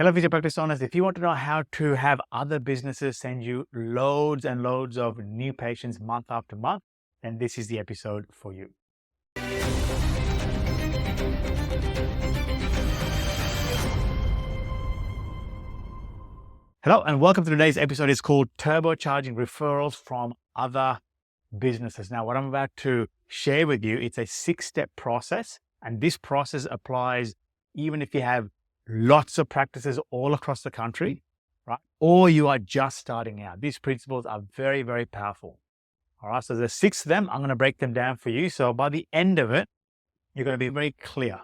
Hello, Physio practice owners. If you want to know how to have other businesses send you loads and loads of new patients month after month, then this is the episode for you. Hello, and welcome to today's episode. It's called Turbocharging Referrals from Other Businesses. Now, what I'm about to share with you, it's a 6-step process, and this process applies even if you have lots of practices all across the country, right? Or you are just starting out. These principles are very, very powerful. All right, so there's 6 of them. I'm going to break them down for you. So by the end of it, you're going to be very clear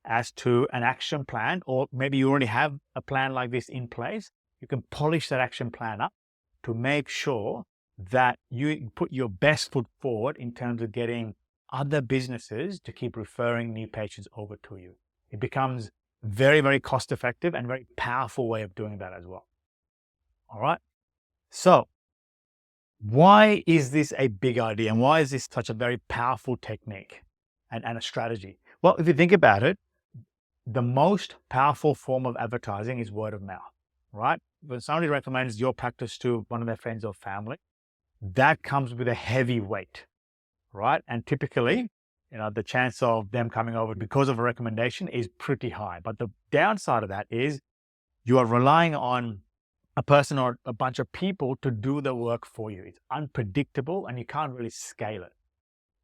as to an action plan, or maybe you already have a plan like this in place. You can polish that action plan up to make sure that you put your best foot forward in terms of getting other businesses to keep referring new patients over to you. It becomes very, very cost effective and very powerful way of doing that as well. All right. So why is this a big idea, and why is this such a very powerful technique and a strategy? Well, if you think about it, the most powerful form of advertising is word of mouth, right? When somebody recommends your practice to one of their friends or family, that comes with a heavy weight, right? And typically, the chance of them coming over because of a recommendation is pretty high. But the downside of that is you are relying on a person or a bunch of people to do the work for you. It's unpredictable and you can't really scale it,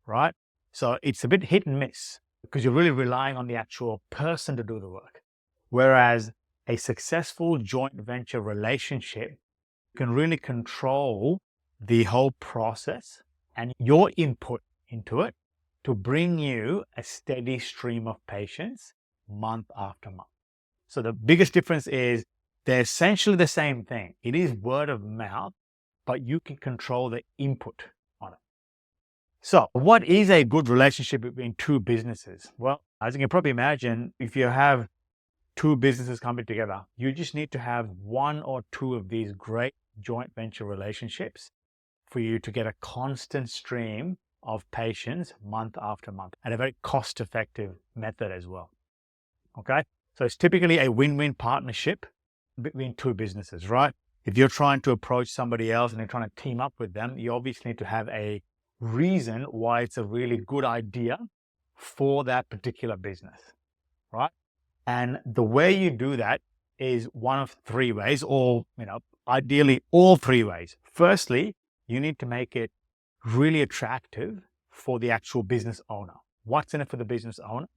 right? So it's a bit hit and miss because you're really relying on the actual person to do the work. Whereas a successful joint venture relationship can really control the whole process and your input into it to bring you a steady stream of patients month after month. So the biggest difference is they're essentially the same thing. It is word of mouth, but you can control the input on it. So what is a good relationship between two businesses? Well, as you can probably imagine, if you have two businesses coming together, you just need to have one or two of these great joint venture relationships for you to get a constant stream of patients month after month, and a very cost-effective method as well. Okay, so it's typically a win-win partnership between two businesses, right? If you're trying to approach somebody else and you're trying to team up with them, you obviously need to have a reason why it's a really good idea for that particular business, right? And the way you do that is one of 3 ways, or ideally all 3 ways. Firstly, you need to make it really attractive for the actual business owner. What's in it for the business owner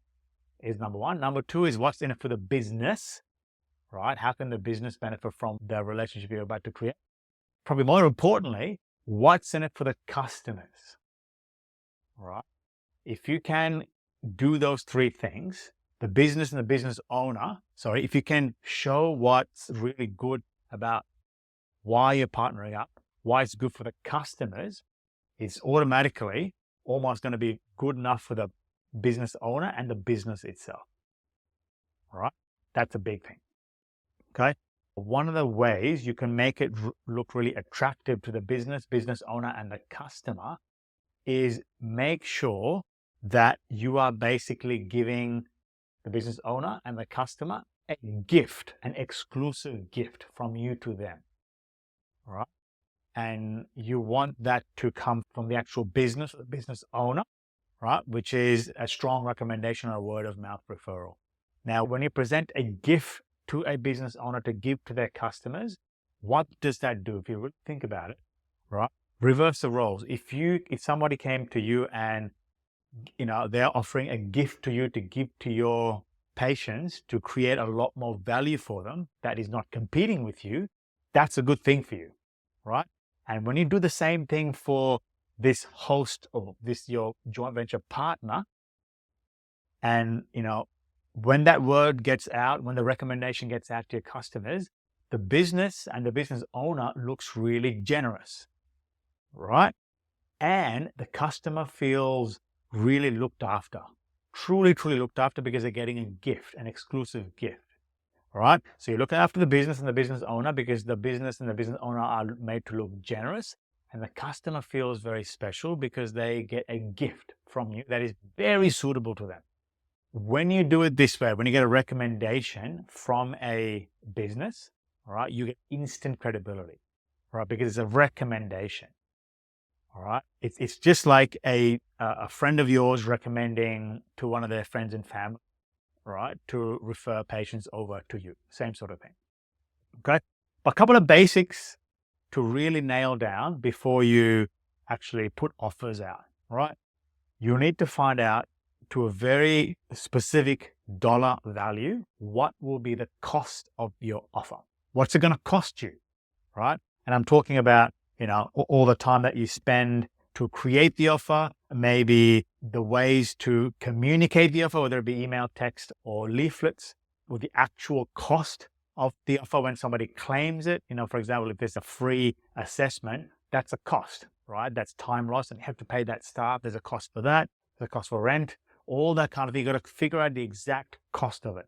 is number 1. Number 2 is what's in it for the business, right? How can the business benefit from the relationship you're about to create? Probably more importantly, what's in it for the customers, right? If you can do those 3 things, the business and the business owner, if you can show what's really good about why you're partnering up, why it's good for the customers, it's automatically almost going to be good enough for the business owner and the business itself. All right, that's a big thing. Okay, one of the ways you can make it look really attractive to the business owner and the customer is make sure that you are basically giving the business owner and the customer a gift, an exclusive gift from you to them. All right. And you want that to come from the actual business, the business owner, right? Which is a strong recommendation or a word of mouth referral. Now, when you present a gift to a business owner to give to their customers, what does that do? If you really think about it, right? Reverse the roles. If somebody came to you and they're offering a gift to you to give to your patients to create a lot more value for them that is not competing with you, that's a good thing for you, right? And when you do the same thing for this host or your joint venture partner, and when that word gets out, when the recommendation gets out to your customers, the business and the business owner looks really generous, right? And the customer feels really looked after, truly, truly looked after, because they're getting a gift, an exclusive gift. All right. So you're looking after the business and the business owner because the business and the business owner are made to look generous, and the customer feels very special because they get a gift from you that is very suitable to them. when you do it this way, when you get a recommendation from a business, all right, you get instant credibility, right? Because it's a recommendation. All right. It's just like a friend of yours recommending to one of their friends and family, right, to refer patients over to you. Same sort of thing. Okay. A couple of basics to really nail down before you actually put offers out, right? You need to find out to a very specific dollar value, what will be the cost of your offer? What's it going to cost you, right? And I'm talking about, all the time that you spend to create the offer, maybe the ways to communicate the offer, whether it be email, text, or leaflets, or the actual cost of the offer when somebody claims it. For example, if there's a free assessment, that's a cost, right? That's time lost, and you have to pay that staff. There's a cost for that. There's a cost for rent, all that kind of thing. You got to figure out the exact cost of it.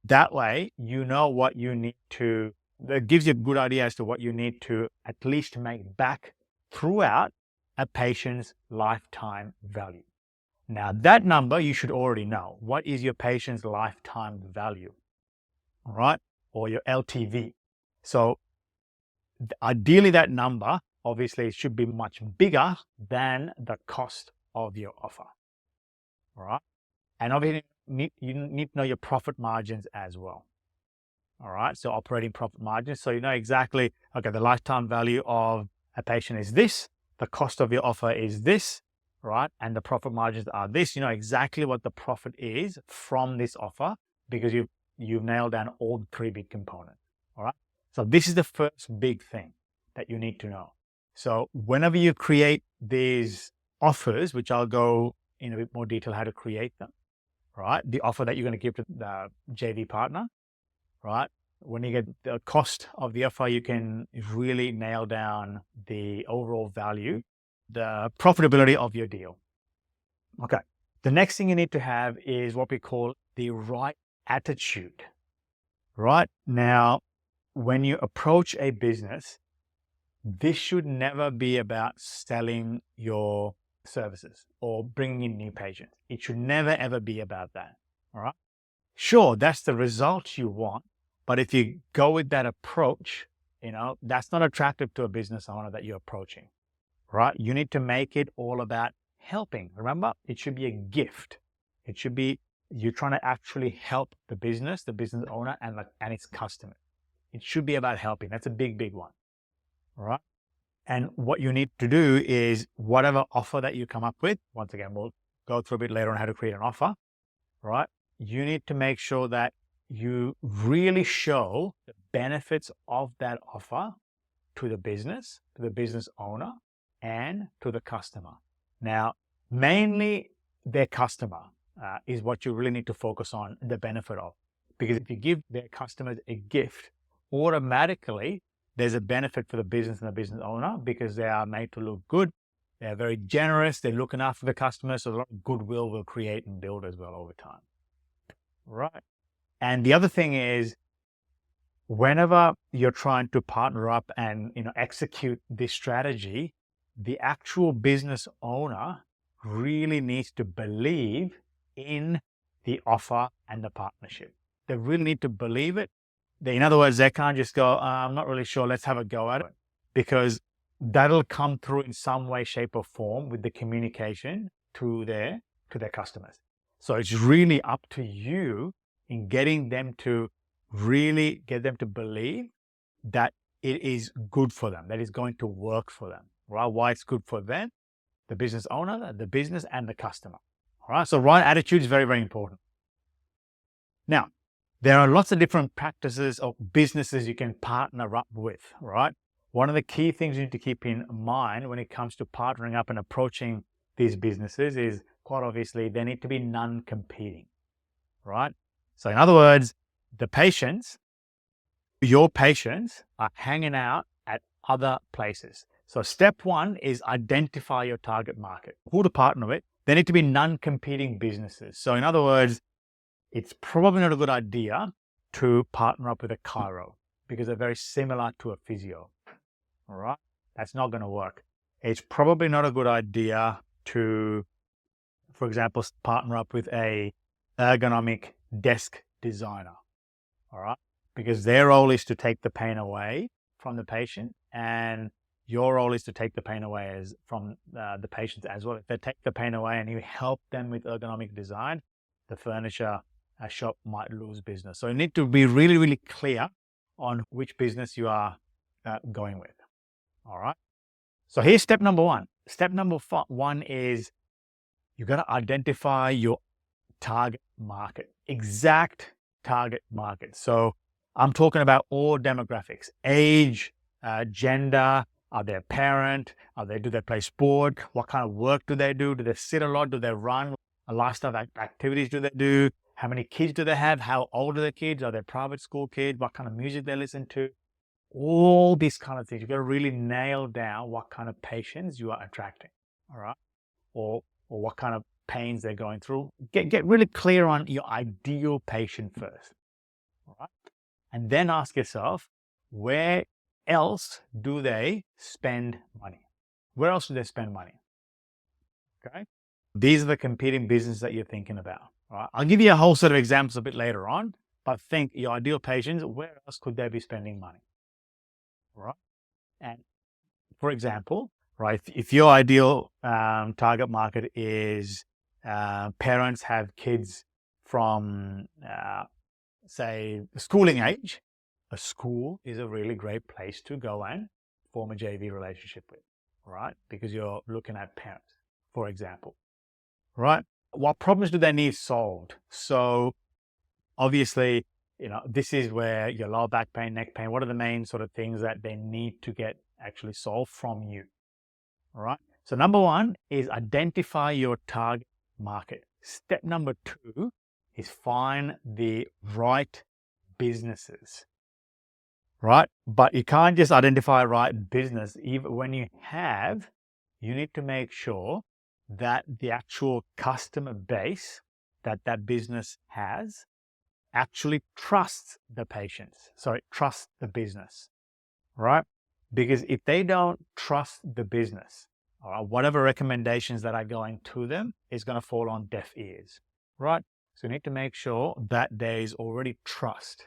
That way, you know what you need to. That gives you a good idea as to what you need to at least make back throughout a patient's lifetime value. Now, that number you should already know. What is your patient's lifetime value? All right, or your LTV. So ideally, that number obviously should be much bigger than the cost of your offer. All right, and obviously you need to know your profit margins as well. All right, so operating profit margins. So you know exactly, okay, the lifetime value of a patient is this, the cost of your offer is this, right? And the profit margins are this. You know exactly what the profit is from this offer because you've nailed down all the three big components. All right. So this is the first big thing that you need to know. So whenever you create these offers, which I'll go in a bit more detail how to create them, right? The offer that you're going to give to the JV partner, right? When you get the cost of the offer, you can really nail down the overall value, the profitability of your deal. Okay. The next thing you need to have is what we call the right attitude, right? Now, when you approach a business, this should never be about selling your services or bringing in new patients. It should never, ever be about that. All right. Sure, that's the result you want. But if you go with that approach, that's not attractive to a business owner that you're approaching, right? You need to make it all about helping. Remember, it should be a gift. It should be you're trying to actually help the business owner and its customer. It should be about helping. That's a big, big one, right? And what you need to do is whatever offer that you come up with, once again, we'll go through a bit later on how to create an offer, right? You need to make sure that you really show the benefits of that offer to the business owner, and to the customer. Now, mainly their customer is what you really need to focus on the benefit of. Because if you give their customers a gift, automatically there's a benefit for the business and the business owner because they are made to look good. They're very generous. They're looking after the customers. So a lot of goodwill will create and build as well over time. Right. And the other thing is, whenever you're trying to partner up and execute this strategy, the actual business owner really needs to believe in the offer and the partnership. They really need to believe it. In other words, they can't just go, I'm not really sure, let's have a go at it, because that'll come through in some way, shape, or form with the communication to their customers. So it's really up to you in getting them to really get them to believe that it is good for them, that it's going to work for them, right? Why it's good for them, the business owner, the business, and the customer. All right. So right attitude is very, very important. Now, there are lots of different practices or businesses you can partner up with, right? One of the key things you need to keep in mind when it comes to partnering up and approaching these businesses is, quite obviously, they need to be non-competing, right? So in other words, your patients are hanging out at other places. So step one is identify your target market. Who to partner with? They need to be non-competing businesses. So in other words, it's probably not a good idea to partner up with a chiro because they're very similar to a physio. All right. That's not going to work. It's probably not a good idea to, for example, partner up with a ergonomic desk designer. All right. Because their role is to take the pain away from the patient, and your role is to take the pain away from the patients as well. If they take the pain away and you help them with ergonomic design, the furniture shop might lose business. So you need to be really, really clear on which business you are going with. All right. So here's step number one. Step number one is you got to identify your target market, exact target market. So I'm talking about all demographics, age, gender, are they a parent, do they play sport, what kind of work do they do they sit a lot, do they run, a lifestyle activities do they do, how many kids do they have, how old are the kids, are they private school kids, what kind of music they listen to, all these kind of things. You've got to really nail down what kind of patients you are attracting, all right, or what kind of pains they're going through. Get really clear on your ideal patient first, all right? And then ask yourself, where else do they spend money? Where else do they spend money? Okay. These are the competing businesses that you're thinking about. All right. I'll give you a whole set of examples a bit later on, but think your ideal patients, where else could they be spending money? All right. And for example, right, if your ideal target market is parents have kids from, say, schooling age, a school is a really great place to go and form a JV relationship with, right? Because you're looking at parents, for example, right? What problems do they need solved? So obviously, this is where your lower back pain, neck pain, what are the main sort of things that they need to get actually solved from you, all right? So number one is identify your target market. Step number two is find the right businesses, right? But you can't just identify right business. Even when you need to make sure that the actual customer base that business has actually trusts the trusts the business, right? Because if they don't trust the business, all right, whatever recommendations that are going to them is going to fall on deaf ears, right? So you need to make sure that there is already trust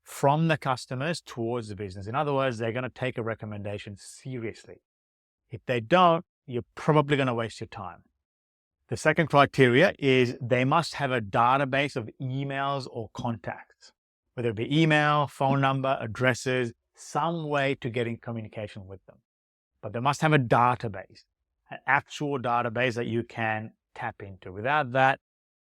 from the customers towards the business. In other words, they're going to take a recommendation seriously. If they don't, you're probably going to waste your time. The second criteria is they must have a database of emails or contacts, whether it be email, phone number, addresses, some way to get in communication with them. But they must have a database, an actual database that you can tap into. Without that,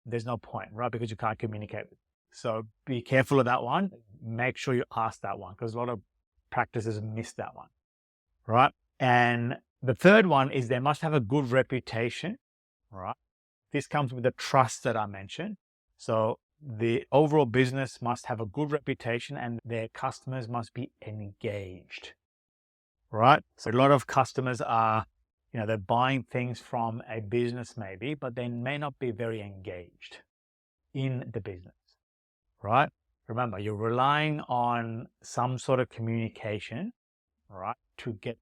there's no point, right? Because you can't communicate with them. So be careful of that one. Make sure you ask that one, because a lot of practices miss that one, right? And the third one is they must have a good reputation, right? This comes with the trust that I mentioned. So the overall business must have a good reputation and their customers must be engaged, right? So a lot of customers are, they're buying things from a business maybe, but they may not be very engaged in the business, right? Remember, you're relying on some sort of communication, right, to get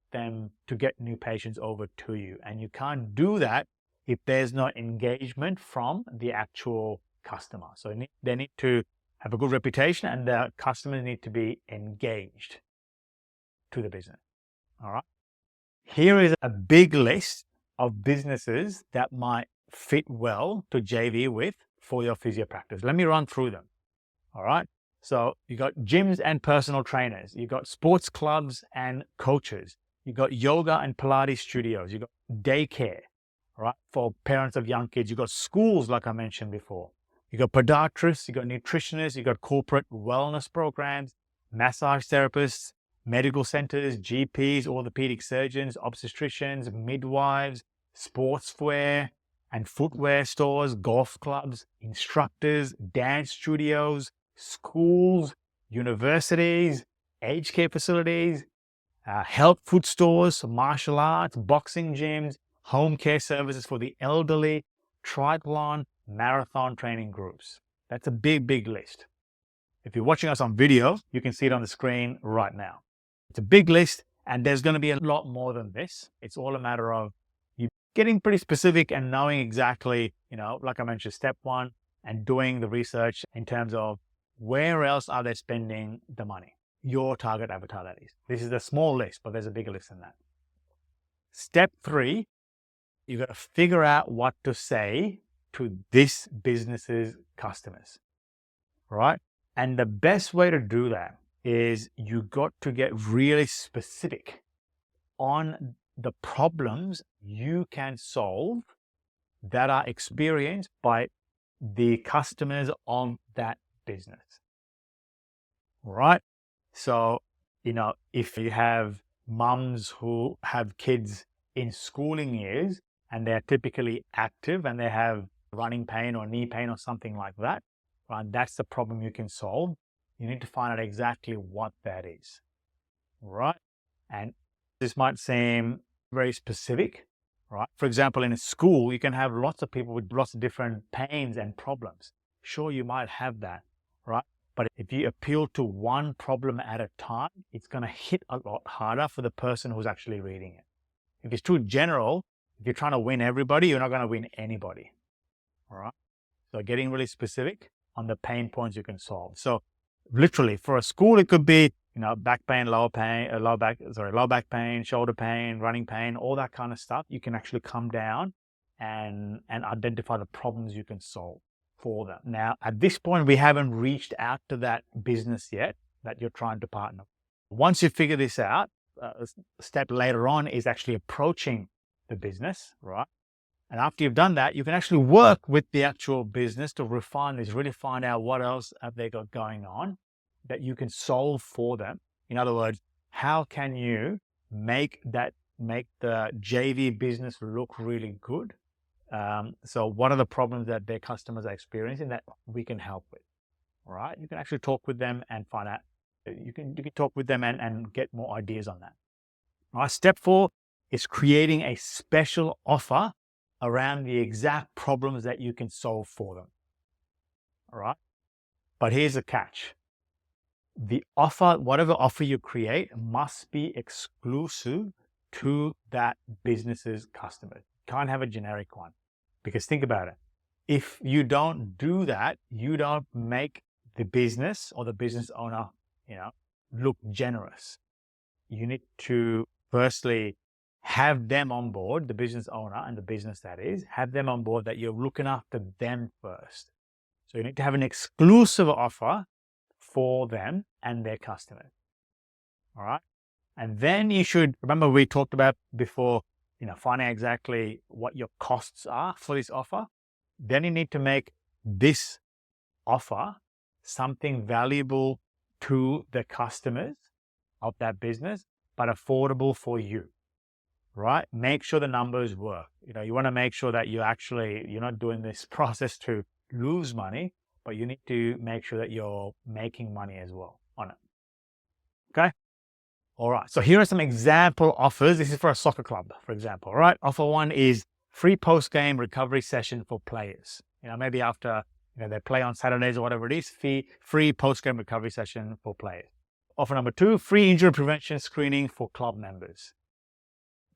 new patients over to you. And you can't do that if there's no engagement from the actual customer. So they need to have a good reputation and the customers need to be engaged to the business. All right. Here is a big list of businesses that might fit well to JV with for your physio practice. Let me run through them. All right. So you got gyms and personal trainers. You got sports clubs and coaches. You got yoga and Pilates studios. You got daycare, right, for parents of young kids. You got schools, like I mentioned before. You got podiatrists. You got nutritionists. You got corporate wellness programs, massage therapists, medical centers, GPs, orthopedic surgeons, obstetricians, midwives, sportswear and footwear stores, golf clubs, instructors, dance studios, schools, universities, aged care facilities, health food stores, martial arts, boxing gyms, home care services for the elderly, triathlon, marathon training groups. That's a big, big list. If you're watching us on video, you can see it on the screen right now. It's a big list, and there's going to be a lot more than this. It's all a matter of you getting pretty specific and knowing exactly, like I mentioned, step one, and doing the research in terms of where else are they spending the money. Your target avatar, that is. This is a small list, but there's a bigger list than that. Step 3, you've got to figure out what to say to this business's customers, right? And the best way to do that is you got to get really specific on the problems you can solve that are experienced by the customers on that business, right? So, if you have mums who have kids in schooling years and they're typically active and they have running pain or knee pain or something like that, right? That's the problem you can solve. You need to find out exactly what that is, right? And this might seem very specific, right? For example, in a school, you can have lots of people with lots of different pains and problems. Sure, you might have that, right? But if you appeal to one problem at a time, it's going to hit a lot harder for the person who's actually reading it. If it's too general, if you're trying to win everybody, you're not going to win anybody, all right? So getting really specific on the pain points you can solve. So literally for a school, it could be, back pain, lower back pain, shoulder pain, running pain, all that kind of stuff. You can actually come down and identify the problems you can solve for them. Now, at this point, we haven't reached out to that business yet that you're trying to partner. Once you figure this out, a step later on is actually approaching the business, right? And after you've done that, you can actually work with the actual business to refine this, really find out what else have they got going on that you can solve for them. In other words, how can you make the JV business look really good? So what are the problems that their customers are experiencing that we can help with? All right, you can actually talk with them and find out. You can talk with them and get more ideas on that. All right, step 4 is creating a special offer around the exact problems that you can solve for them. All right, but here's the catch. The offer, whatever offer you create, must be exclusive to that business's customers. You can't have a generic one, because think about it. If you don't do that, you don't make the business or the business owner, look generous. You need to firstly have them on board, the business owner and the business that is, have them on board that you're looking after them first. So you need to have an exclusive offer for them and their customers. All right. And then you should, remember we talked about before, finding exactly what your costs are for this offer. Then you need to make this offer something valuable to the customers of that business, but affordable for you, right? Make sure the numbers work. You want to make sure that you're not doing this process to lose money, but you need to make sure that you're making money as well on it. Okay. All right. So here are some example offers. This is for a soccer club, for example. All right. Offer 1 is free post-game recovery session for players. Maybe after they play on Saturdays or whatever it is, free post-game recovery session for players. Offer number 2, free injury prevention screening for club members.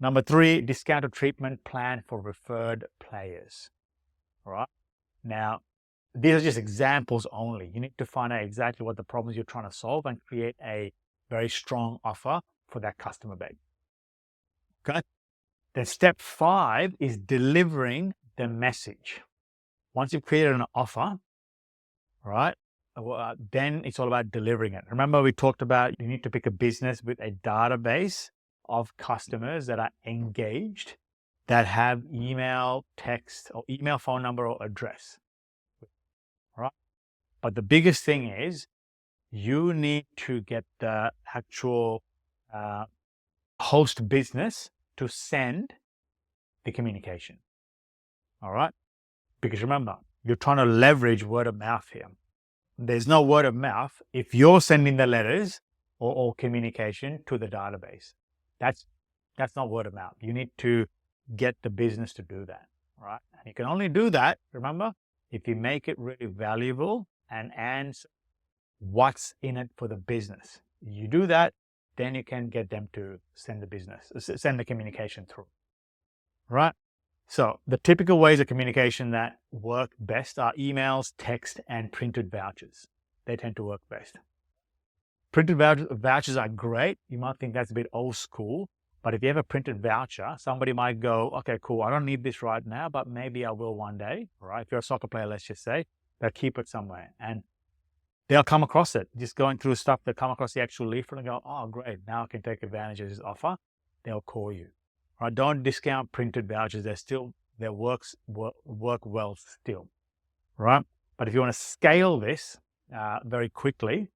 Number 3, discounted treatment plan for referred players. All right. Now, these are just examples only. You need to find out exactly what the problems you're trying to solve and create a very strong offer for that customer base. Okay. Then step 5 is delivering the message. Once you've created an offer, right, then it's all about delivering it. Remember, we talked about you need to pick a business with a database of customers that are engaged, that have email, text, or email, phone number, or address. Right? But the biggest thing is you need to get the actual host business to send the communication. All right? Because remember, you're trying to leverage word of mouth here. There's no word of mouth if you're sending the letters or communication to the database. That's not word of mouth. You need to get the business to do that, right? And you can only do that, remember, if you make it really valuable and answer what's in it for the business. You do that, then you can get them to send the communication through, right? So the typical ways of communication that work best are emails, text, and printed vouchers. They tend to work best. Printed vouchers are great. You might think that's a bit old school, but if you have a printed voucher, somebody might go, okay, cool, I don't need this right now, but maybe I will one day, right? If you're a soccer player, let's just say, they'll keep it somewhere and they'll come across it. Just going through stuff, they'll come across the actual leaflet and go, oh, great, now I can take advantage of this offer. They'll call you, right? Don't discount printed vouchers. They work well still, right? But if you want to scale this very quickly,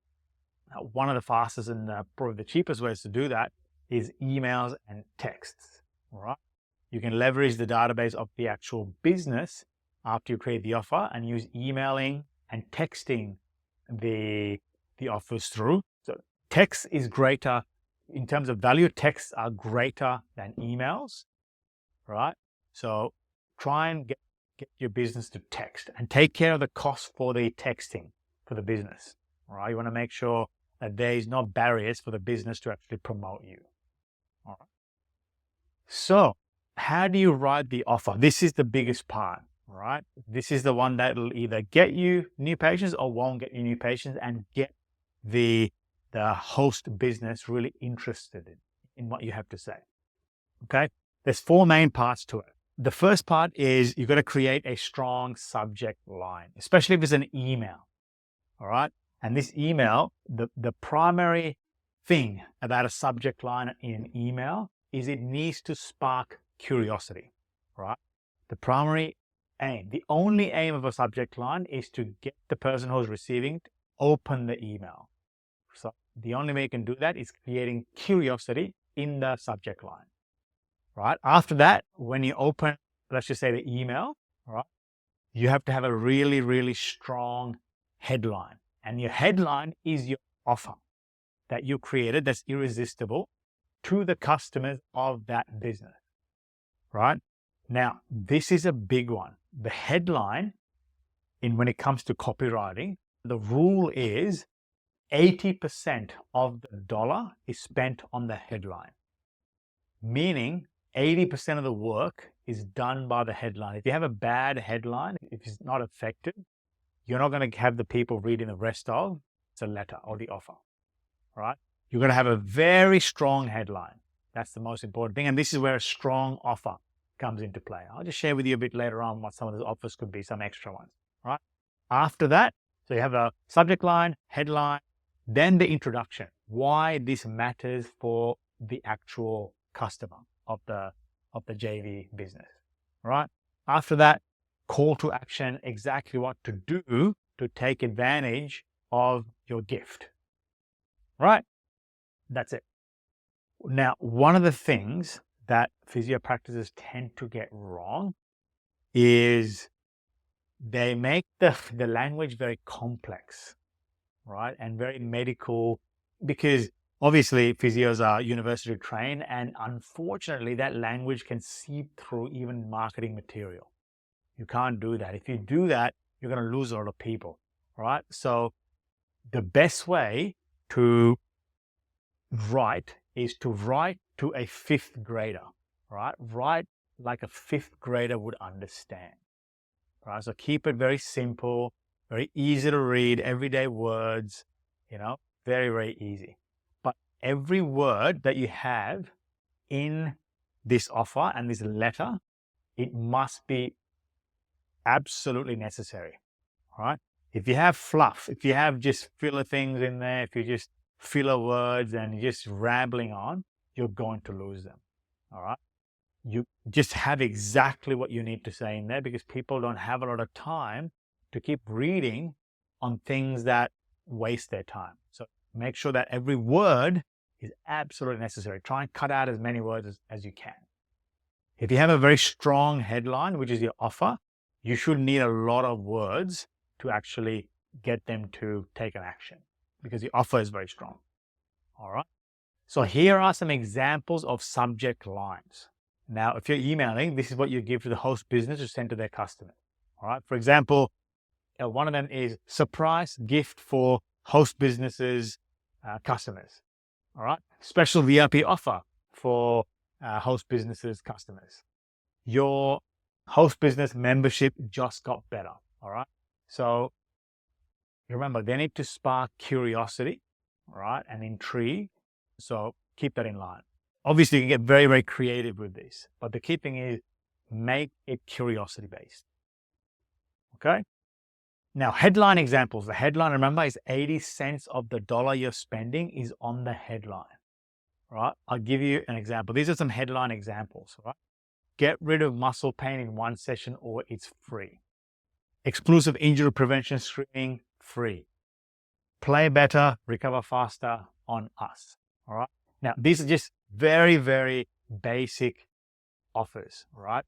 one of the fastest and probably the cheapest ways to do that is emails and texts, right? You can leverage the database of the actual business after you create the offer and use emailing and texting the offers through. So text is greater in terms of value. Texts are greater than emails, right? So try and get your business to text and take care of the cost for the texting for the business, right? You want to make sure that there is no barriers for the business to actually promote you. All right. So how do you write the offer? This is the biggest part, right? This is the one that will either get you new patients or won't get you new patients and get the host business really interested in what you have to say. Okay. There's 4 main parts to it. The first part is you've got to create a strong subject line, especially if it's an email. All right. And this email, the primary thing about a subject line in an email is it needs to spark curiosity, right? The primary aim, the only aim of a subject line is to get the person who's receiving to open the email. So the only way you can do that is creating curiosity in the subject line, right? After that, when you open, let's just say the email, right? You have to have a really, really strong headline. And your headline is your offer that you created that's irresistible to the customers of that business, right? Now, this is a big one. The headline, when it comes to copywriting, the rule is 80% of the dollar is spent on the headline, meaning 80% of the work is done by the headline. If you have a bad headline, if it's not effective, you're not going to have the people reading the rest of the letter or the offer, right? You're going to have a very strong headline. That's the most important thing. And this is where a strong offer comes into play. I'll just share with you a bit later on what some of those offers could be, some extra ones, right? After that, so you have a subject line, headline, then the introduction, why this matters for the actual customer of the JV business, right? After that, call to action, exactly what to do to take advantage of your gift, right? That's it. Now, one of the things that physio practices tend to get wrong is they make the language very complex, right? And very medical, because obviously physios are university trained, and unfortunately that language can seep through even marketing material. You can't do that. If you do that, you're going to lose a lot of people, right? So the best way to write is to write to a 5th grader, right? Write like a 5th grader would understand, right? So keep it very simple, very easy to read, everyday words, very, very easy. But every word that you have in this offer and this letter, it must be absolutely necessary, right? If you have fluff, if you have just filler things in there, if you just filler words and you're just rambling on, you're going to lose them, all right? You just have exactly what you need to say in there, because people don't have a lot of time to keep reading on things that waste their time. So make sure that every word is absolutely necessary. Try and cut out as many words as you can. If you have a very strong headline, which is your offer, you should need a lot of words to actually get them to take an action, because the offer is very strong. All right. So here are some examples of subject lines. Now, if you're emailing, this is what you give to the host business to send to their customer. All right. For example, one of them is surprise gift for host businesses customers. All right. Special VIP offer for host businesses customers. Your Host business membership just got better. All right. So remember, they need to spark curiosity, right, and intrigue. So keep that in line. Obviously, you can get very, very creative with this, but the key thing is make it curiosity based. Okay. Now, headline examples. The headline, remember, is 80 cents of the dollar you're spending is on the headline, right? I'll give you an example. These are some headline examples, right? Get rid of muscle pain in one session or it's free. Exclusive injury prevention screening, free. Play better, recover faster on us, all right? Now, these are just very, very basic offers, right?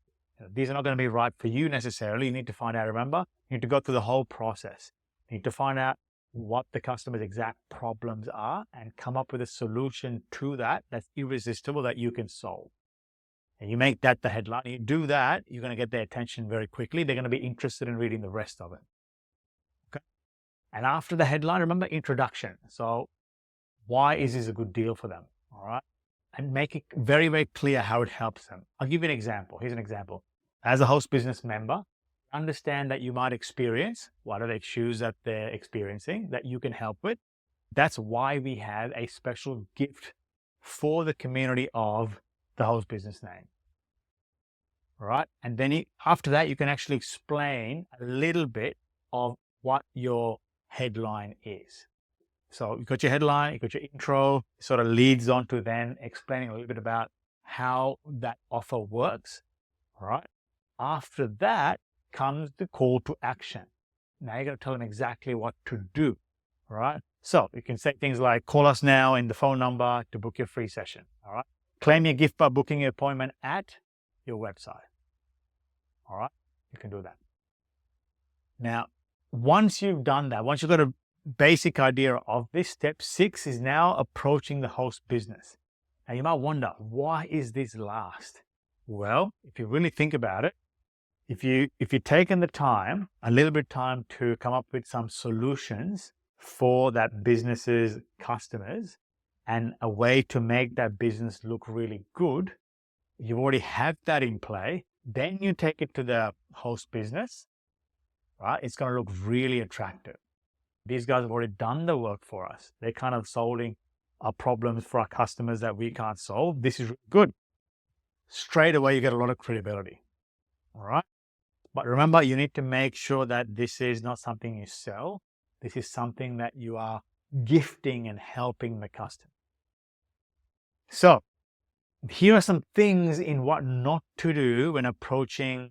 These are not going to be right for you necessarily. You need to find out, remember, you need to go through the whole process. You need to find out what the customer's exact problems are and come up with a solution to that that's irresistible that you can solve. And you make that the headline. You do that, you're going to get their attention very quickly. They're going to be interested in reading the rest of it. Okay. And after the headline, remember introduction. So why is this a good deal for them? All right. And make it very, very clear how it helps them. I'll give you an example. Here's an example. As a host business member, understand that you might experience what are the issues that they're experiencing that you can help with. That's why we have a special gift for the community of the host business name. All right. And then after that, you can actually explain a little bit of what your headline is. So you've got your headline, you've got your intro, sort of leads on to then explaining a little bit about how that offer works, all right? After that comes the call to action. Now you got to tell them exactly what to do, all right? So you can say things like, call us now in the phone number to book your free session, all right? Claim your gift by booking your appointment at your website, all right? You can do that. Now, once you've done that, once you've got a basic idea of this, step 6 is now approaching the host business. Now you might wonder, why is this last? Well, if you really think about it, if you've taken the time, a little bit of time to come up with some solutions for that business's customers and a way to make that business look really good, you already have that in play. Then you take it to the host business, right? It's going to look really attractive. These guys have already done the work for us. They're kind of solving our problems for our customers that we can't solve. This is good. Straight away, you get a lot of credibility. All right. But remember, you need to make sure that this is not something you sell. This is something that you are gifting and helping the customer. So here are some things in what not to do when approaching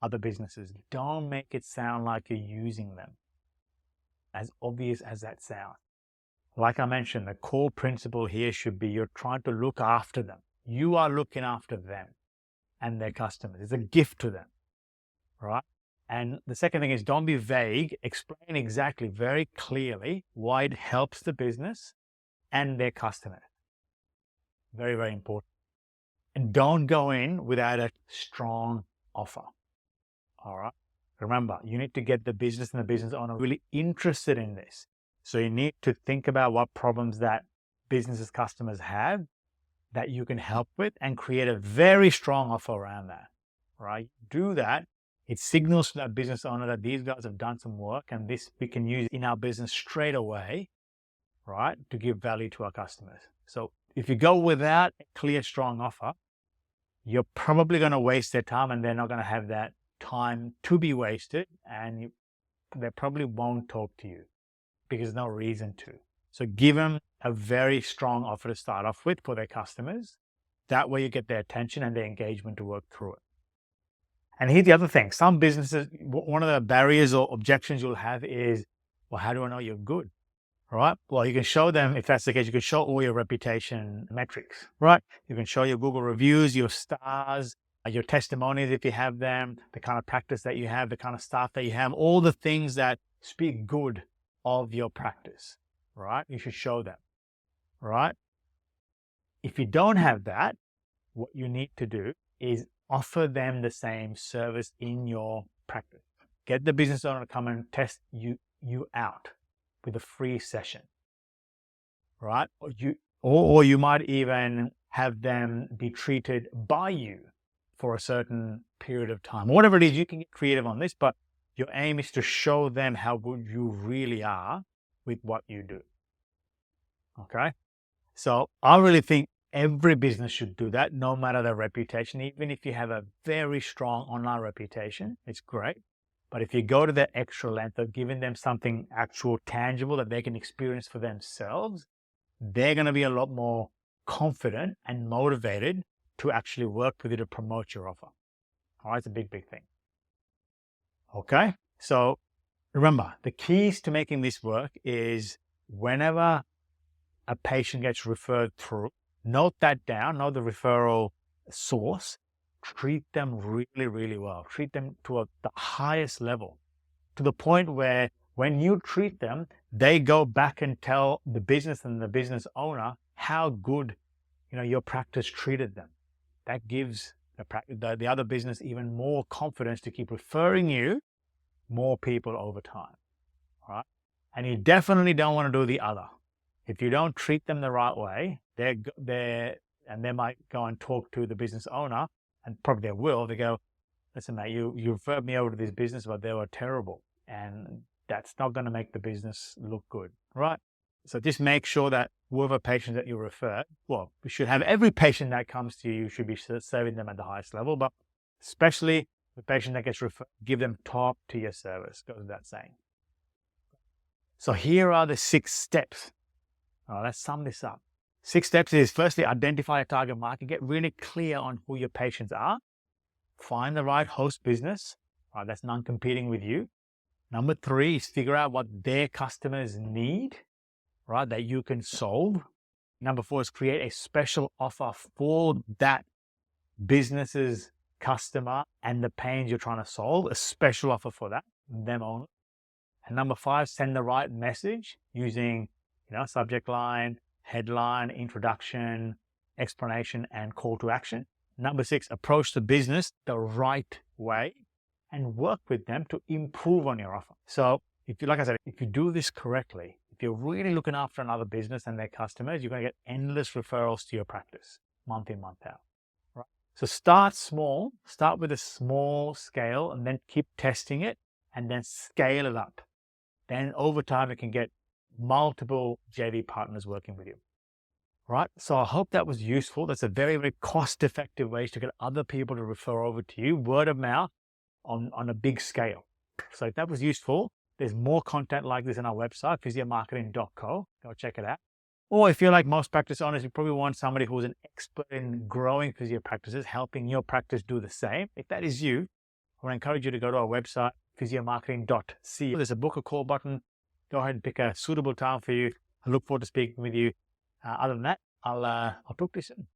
other businesses. Don't make it sound like you're using them. As obvious as that sounds. Like I mentioned, the core principle here should be you're trying to look after them. You are looking after them and their customers. It's a gift to them, right? And the second thing is don't be vague. Explain exactly, very clearly why it helps the business and their customer. Very, very important. And don't go in without a strong offer, all right? Remember, you need to get the business and the business owner really interested in this. So you need to think about what problems that businesses' customers have that you can help with and create a very strong offer around that, right? Do that. It signals to that business owner that these guys have done some work and this we can use in our business straight away, right? To give value to our customers. So if you go without a clear, strong offer, you're probably going to waste their time and they're not going to have that time to be wasted, and they probably won't talk to you because there's no reason to. So give them a very strong offer to start off with for their customers. That way you get their attention and their engagement to work through it. And here's the other thing. Some businesses, one of the barriers or objections you'll have is, well, how do I know you're good? Right? Well, you can show them, if that's the case, you can show all your reputation metrics, right? You can show your Google reviews, your stars, your testimonies if you have them, the kind of practice that you have, the kind of staff that you have, all the things that speak good of your practice, right? You should show them, right? If you don't have that, what you need to do is offer them the same service in your practice. Get the business owner to come and test you out with a free session, right? Or you might even have them be treated by you for a certain period of time. Whatever it is, you can get creative on this, but your aim is to show them how good you really are with what you do. Okay? So I really think every business should do that, no matter their reputation. Even if you have a very strong online reputation, it's great. But if you go to the extra length of giving them something actual, tangible that they can experience for themselves, they're going to be a lot more confident and motivated to actually work with you to promote your offer. All right, it's a big, big thing. Okay, so remember, the keys to making this work is whenever a patient gets referred through, note that down, know the referral source, treat them really, really well. Treat them to the highest level, to the point where when you treat them, they go back and tell the business and the business owner how good, your practice treated them. That gives the other business even more confidence to keep referring you more people over time, right? And you definitely don't want to do the other. If you don't treat them the right way, they might go and talk to the business owner, and probably they will. They go, listen, mate, you referred me over to this business, but they were terrible. And that's not going to make the business look good, right? So just make sure that whoever patient that you refer, well, we should have every patient that comes to you, you should be serving them at the highest level, but especially the patient that gets referred, give them top tier service, goes without saying. So here are the 6 steps. Let's sum this up. 6 steps is, firstly, identify a target market. Get really clear on who your patients are. Find the right host business, that's non-competing with you. Number 3 is figure out what their customers need, right, that you can solve. Number 4 is create a special offer for that business's customer and the pains you're trying to solve, a special offer for that, them only. And number 5, send the right message using, subject line, headline, introduction, explanation, and call to action. Number 6, approach the business the right way and work with them to improve on your offer. So like I said, if you do this correctly, if you're really looking after another business and their customers, you're going to get endless referrals to your practice, month in, month out. Right? So start small, start with a small scale, and then keep testing it, and then scale it up. Then over time, it can get multiple JV partners working with you. Right? So I hope that was useful. That's a very, very cost-effective way to get other people to refer over to you, word of mouth, on a big scale. So if that was useful, there's more content like this on our website, physiomarketing.co. Go check it out. Or if you're like most practice owners, you probably want somebody who's an expert in growing physio practices, helping your practice do the same. If that is you, I would encourage you to go to our website, physiomarketing.co. There's a book a call button. Go ahead and pick a suitable time for you. I look forward to speaking with you. Other than that, I'll talk to you soon.